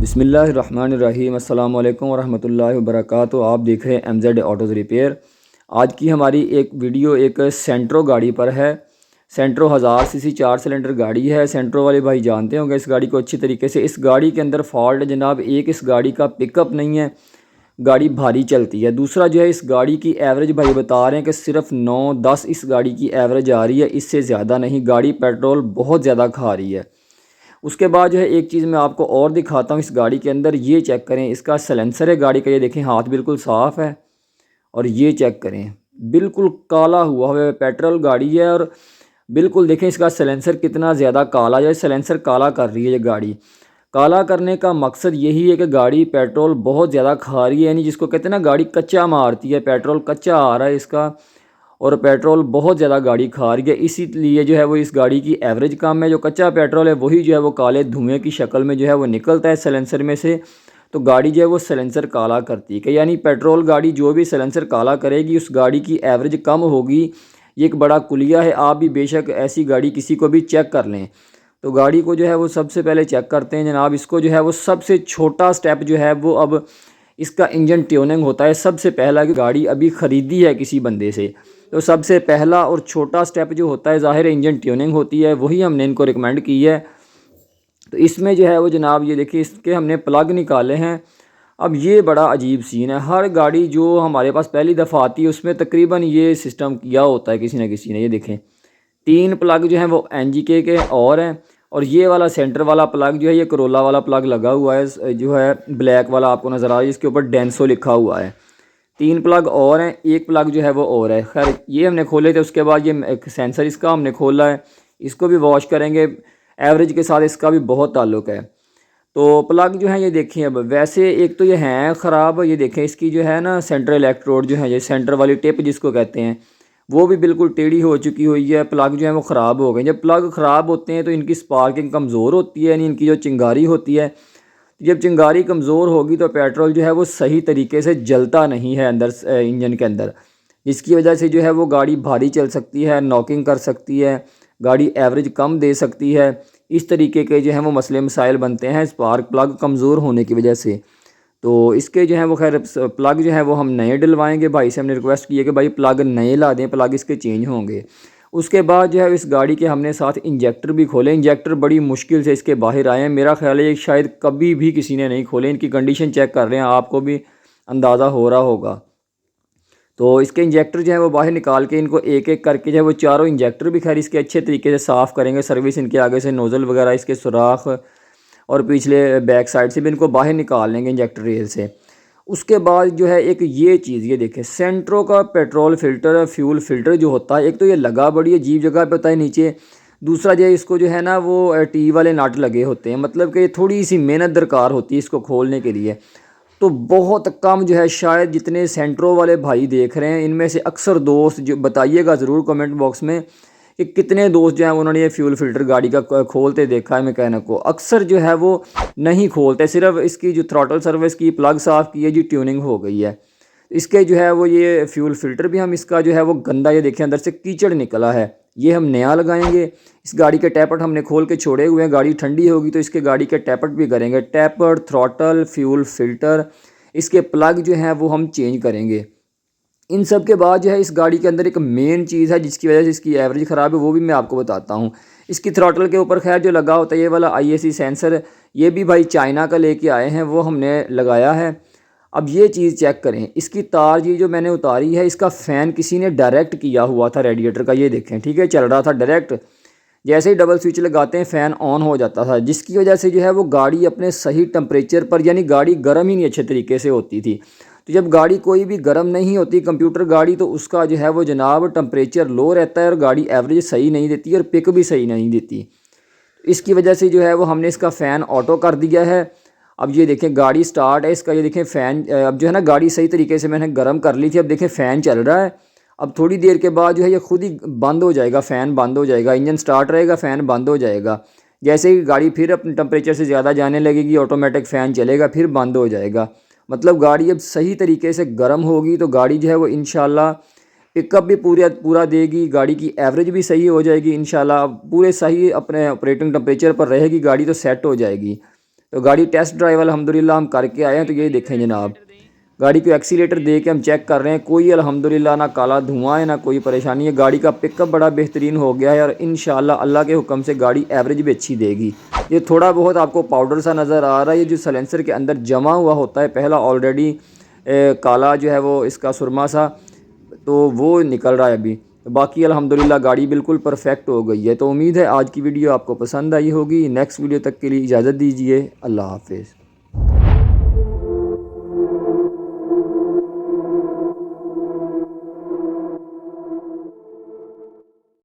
बिस्मिल्लाहिर्रहमानिर्रहीम अस्सलाम वालेकुम वरहमतुल्लाहि वबरकातुहू। आप देख रहे हैं MZ ऑटोज़ रिपेयर। आज की हमारी एक वीडियो एक सेंट्रो गाड़ी पर है। सेंट्रो 1000 सीसी 4 सिलेंडर गाड़ी है। सेंट्रो वाले भाई जानते होंगे इस गाड़ी को अच्छी तरीके से। इस गाड़ी के अंदर फॉल्ट है जनाब, एक इस गाड़ी का पिकअप नहीं है, गाड़ी भारी चलती है। दूसरा जो है, इस गाड़ी की एवरेज भाई बता रहे हैं कि सिर्फ 9-10 इस गाड़ी की एवरेज आ रही है, इससे ज़्यादा नहीं। गाड़ी पेट्रोल बहुत ज़्यादा खा रही है। उसके बाद जो है एक चीज़ मैं आपको और दिखाता हूँ इस गाड़ी के अंदर। ये चेक करें, इसका सलेंसर है गाड़ी का, ये देखें हाथ बिल्कुल साफ़ है। और ये चेक करें, बिल्कुल काला हुआ है, पेट्रोल गाड़ी है। और बिल्कुल देखें इसका सलेंसर कितना ज़्यादा काला है। सलेंसर काला कर रही है ये गाड़ी। काला करने का मकसद यही है कि गाड़ी पेट्रोल बहुत ज़्यादा खा रही है, यानी जिसको कहते हैं ना गाड़ी कच्चा मारती है, पेट्रोल कच्चा आ रहा है इसका और पेट्रोल बहुत ज़्यादा गाड़ी खा रही है। इसीलिए जो है वो इस गाड़ी की एवरेज कम है। जो कच्चा पेट्रोल है वही जो है वो काले धुएं की शक्ल में जो है वो निकलता है सलेंसर में से, तो गाड़ी जो है वो सलेंसर काला करती है। कि यानी पेट्रोल गाड़ी जो भी सलेंसर काला करेगी उस गाड़ी की एवरेज कम होगी। ये एक बड़ा कुलिया है। आप भी बेशक ऐसी गाड़ी किसी को भी चेक कर लें। तो गाड़ी को जो है वो सबसे पहले चेक करते हैं जनाब। इसको जो है वो सबसे छोटा स्टेप जो है वो अब इसका इंजन ट्यूनिंग होता है सबसे पहला। कि गाड़ी अभी ख़रीदी है किसी बंदे से, तो सबसे पहला और छोटा स्टेप जो होता है ज़ाहिर इंजन ट्यूनिंग होती है, वही हमने इनको रिकमेंड की है। तो इसमें जो है वो जनाब ये देखिए, इसके हमने प्लग निकाले हैं। अब ये बड़ा अजीब सीन है। हर गाड़ी जो हमारे पास पहली दफ़ा आती है उसमें तकरीबन ये सिस्टम किया होता है किसी न किसी ने। ये देखें 3 प्लग जो हैं वो NGK के और हैं, और ये वाला सेंटर वाला प्लग जो है ये करोला वाला प्लग लगा हुआ है, जो है ब्लैक वाला आपको नज़र आ रहा है, इसके ऊपर डेंसो लिखा हुआ है। 3 प्लग और हैं, एक प्लग जो है वो और है। खैर ये हमने खोले थे। उसके बाद ये एक सेंसर इसका हमने खोला है, इसको भी वॉश करेंगे। एवरेज के साथ इसका भी बहुत ताल्लुक़ है। तो प्लग जो है ये देखें, अब वैसे एक तो ये हैं ख़राब। ये देखें इसकी जो है ना सेंटर इलेक्ट्रोड जो है, ये सेंटर वाली टिप जिसको कहते हैं, वो भी बिल्कुल टेढ़ी हो चुकी हुई है। प्लग जो है वो ख़राब हो गए। जब प्लग ख़राब होते हैं तो इनकी स्पार्किंग कमज़ोर होती है, यानी इनकी जो चिंगारी होती है, जब चिंगारी कमज़ोर होगी तो पेट्रोल जो है वो सही तरीके से जलता नहीं है अंदर इंजन के अंदर, जिसकी वजह से जो है वो गाड़ी भारी चल सकती है, नॉकिंग कर सकती है, गाड़ी एवरेज कम दे सकती है। इस तरीके के जो है वो मसले मसाइल बनते हैं स्पार्क प्लग कमज़ोर होने की वजह से। तो इसके जो है वो खैर प्लग जो है वो हम नए डलवाएंगे। भाई से हमने रिक्वेस्ट की है कि भाई प्लग नए ला दें, प्लग इसके चेंज होंगे। उसके बाद जो है इस गाड़ी के हमने साथ इंजेक्टर भी खोले। इंजेक्टर बड़ी मुश्किल से इसके बाहर आए हैं। मेरा ख्याल है शायद कभी भी किसी ने नहीं खोले। इनकी कंडीशन चेक कर रहे हैं, आपको भी अंदाज़ा हो रहा होगा। तो इसके इंजेक्टर जो है वो बाहर निकाल के इनको एक एक करके जो है वो चारों इंजेक्टर भी खैर इसके अच्छे तरीके से साफ़ करेंगे। सर्विस इनके आगे से नोज़ल वगैरह इसके सुराख और पिछले बैक साइड से भी इनको बाहर निकाल लेंगे इंजेक्टर रेल से। उसके बाद जो है एक ये चीज़, ये देखें सेंट्रो का पेट्रोल फ़िल्टर फ्यूल फ़िल्टर जो होता है, एक तो ये लगा बड़ी अजीब जगह पे होता है नीचे। दूसरा जो है इसको जो है ना वो टी वाले नट लगे होते हैं, मतलब कि थोड़ी सी मेहनत दरकार होती है इसको खोलने के लिए। तो बहुत कम जो है, शायद जितने सेंट्रो वाले भाई देख रहे हैं इनमें से अक्सर दोस्त जो बताइएगा ज़रूर कमेंट बॉक्स में कि कितने दोस्त जो हैं उन्होंने ये फ्यूल फ़िल्टर गाड़ी का खोलते देखा है मैकेनिक को। अक्सर जो है वो नहीं खोलते, सिर्फ इसकी जो थ्रॉटल सर्विस की प्लग साफ़ की है जी, ट्यूनिंग हो गई है। इसके जो है वो ये फ्यूल फ़िल्टर भी हम इसका जो है वो गंदा, ये देखें अंदर से कीचड़ निकला है, ये हम नया लगाएंगे। इस गाड़ी के टैपट हमने खोल के छोड़े हुए हैं। गाड़ी ठंडी होगी तो इसके गाड़ी के टैपट भी करेंगे। टैपट, थ्रॉटल, फ्यूल फ़िल्टर, इसके प्लग जो हैं वो हम चेंज करेंगे। इन सब के बाद जो है इस गाड़ी के अंदर एक मेन चीज़ है जिसकी वजह से इसकी एवरेज ख़राब है, वो भी मैं आपको बताता हूँ। इसकी थ्रॉटल के ऊपर खैर जो लगा होता है ये वाला IAC सेंसर, ये भी भाई चाइना का लेके आए हैं, वो हमने लगाया है। अब ये चीज़ चेक करें, इसकी तार ये जो मैंने उतारी है, इसका फ़ैन किसी ने डायरेक्ट किया हुआ था रेडिएटर का, ये देखें ठीक है, चल रहा था डायरेक्ट। जैसे ही डबल स्विच लगाते हैं फ़ैन ऑन हो जाता था, जिसकी वजह से जो है वो गाड़ी अपने सही टेम्परेचर पर, यानी गाड़ी गर्म ही नहीं अच्छे तरीके से होती थी। तो जब गाड़ी कोई भी गर्म नहीं होती कंप्यूटर गाड़ी, तो उसका जो है वो जनाब टेम्परेचर लो रहता है और गाड़ी एवरेज सही नहीं देती और पिक भी सही नहीं देती। इसकी वजह से जो है वो हमने इसका फ़ैन ऑटो कर दिया है। अब ये देखें गाड़ी स्टार्ट है इसका, ये देखें फ़ैन अब जो है ना गाड़ी सही तरीके से मैंने गर्म कर ली थी। अब देखें फ़ैन चल रहा है। अब थोड़ी देर के बाद जो है ये खुद ही बंद हो जाएगा, फ़ैन बंद हो जाएगा, इंजन स्टार्ट रहेगा, फ़ैन बंद हो जाएगा। जैसे ही गाड़ी फिर अपने टेम्परेचर से ज़्यादा जाने लगेगी, ऑटोमेटिक फ़ैन चलेगा, फिर बंद हो जाएगा। मतलब गाड़ी अब सही तरीके से गर्म होगी तो गाड़ी जो है वो इंशाल्लाह पिकअप भी पूरा देगी, गाड़ी की एवरेज भी सही हो जाएगी इंशाल्लाह। पूरे सही अपने ऑपरेटिंग टेम्परेचर पर रहेगी गाड़ी तो सेट हो जाएगी। तो गाड़ी टेस्ट ड्राइव अल्हम्दुलिल्लाह हम करके आए हैं। तो ये देखें जनाब, गाड़ी को एक्सीलेटर दे के हम चेक कर रहे हैं, कोई अल्हम्दुलिल्लाह ना काला धुआं है ना कोई परेशानी है। गाड़ी का पिकअप बड़ा बेहतरीन हो गया है और इंशाल्लाह अल्लाह के हुक्म से गाड़ी एवरेज भी अच्छी देगी। ये थोड़ा बहुत आपको पाउडर सा नज़र आ रहा है, ये जो सलेंसर के अंदर जमा हुआ होता है पहला ऑलरेडी काला जो है वो इसका सुरमा सा, तो वो निकल रहा है अभी। तो बाकी अल्हम्दुलिल्लाह गाड़ी बिल्कुल परफेक्ट हो गई है। तो उम्मीद है आज की वीडियो आपको पसंद आई होगी। नेक्स्ट वीडियो तक के लिए इजाज़त दीजिए। अल्लाह हाफिज़।